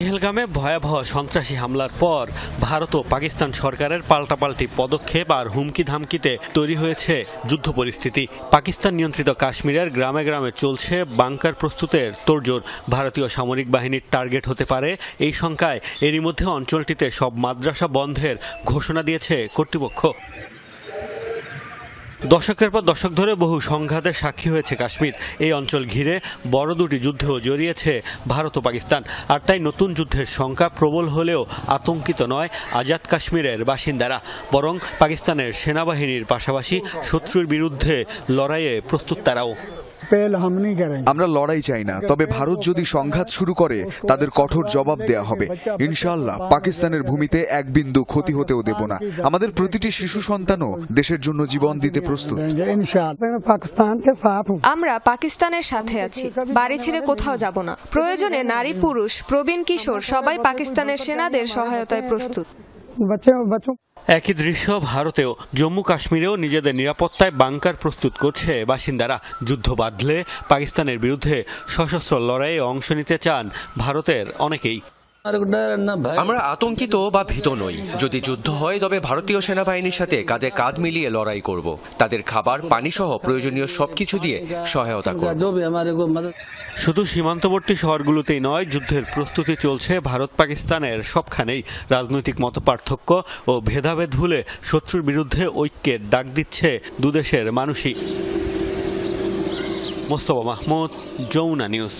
পহেলগামে ভয়াবহ সন্ত্রাসী হামলার পর ভারত ও পাকিস্তান সরকারের পাল্টাপাল্টি পদক্ষেপ আর হুমকি ধামকিতে তৈরি হয়েছে যুদ্ধ পরিস্থিতি। পাকিস্তান নিয়ন্ত্রিত কাশ্মীরের গ্রামে গ্রামে চলছে বাংকার প্রস্তুতের তোড়জোড়। ভারতীয় সামরিক বাহিনীর টার্গেট হতে পারে এই শঙ্কায় এরই মধ্যে অঞ্চলটিতে সব মাদ্রাসা বন্ধের ঘোষণা দিয়েছে কর্তৃপক্ষ। দশকের পর দশক ধরে বহু সংঘাতের সাক্ষী হয়েছে কাশ্মীর। এই অঞ্চল ঘিরে বড় দুটি যুদ্ধেও জড়িয়েছে ভারত ও পাকিস্তান। আর তাই নতুন যুদ্ধের শঙ্কা প্রবল হলেও আতঙ্কিত নয় আজাদ কাশ্মীরের বাসিন্দারা, বরং পাকিস্তানের সেনাবাহিনীর পাশাপাশি শত্রুর বিরুদ্ধে লড়াইয়ে প্রস্তুত তারাও। আমরা লড়াই চাই না, তবে ভারত যদি সংঘাত শুরু করে তাদের কঠোর জবাব দেয়া হবে। ইনশাআল্লাহ পাকিস্তানের ভূমিতে এক বিন্দু ক্ষতি হতেও দেব না। আমাদের প্রতিটি শিশু সন্তানও দেশের জন্য জীবন দিতে প্রস্তুত। আমরা পাকিস্তানের সাথে আছি, বাড়ি ছেড়ে কোথাও যাব না। প্রয়োজনে নারী পুরুষ প্রবীণ কিশোর সবাই পাকিস্তানের সেনাদের সহায়তায় প্রস্তুত। একই দৃশ্য ভারতেও। জম্মু কাশ্মীরেও নিজেদের নিরাপত্তায় বাংকার প্রস্তুত করছে বাসিন্দারা। যুদ্ধ বাঁধলে পাকিস্তানের বিরুদ্ধে সশস্ত্র লড়াইয়ে অংশ নিতে চান ভারতের অনেকেই। আমরা আতঙ্কিত বা ভীত নই। যদি যুদ্ধ হয় তবে ভারতীয় সেনাবাহিনীর সাথে কাঁধে কাঁধ মিলিয়ে লড়াই করব। তাদের খাবার, পানি সহ প্রয়োজনীয় সবকিছু দিয়ে সহায়তা করব। শুধু সীমান্তবর্তী শহরগুলোতেই নয়, যুদ্ধের প্রস্তুতি চলছে ভারত পাকিস্তানের সবখানেই। রাজনৈতিক মতপার্থক্য ও ভেদাভেদ ভুলে শত্রুর বিরুদ্ধে ঐক্যের ডাক দিচ্ছে দুদেশের মানুষই। মোস্তফা মাহমুদ, যমুনা নিউজ।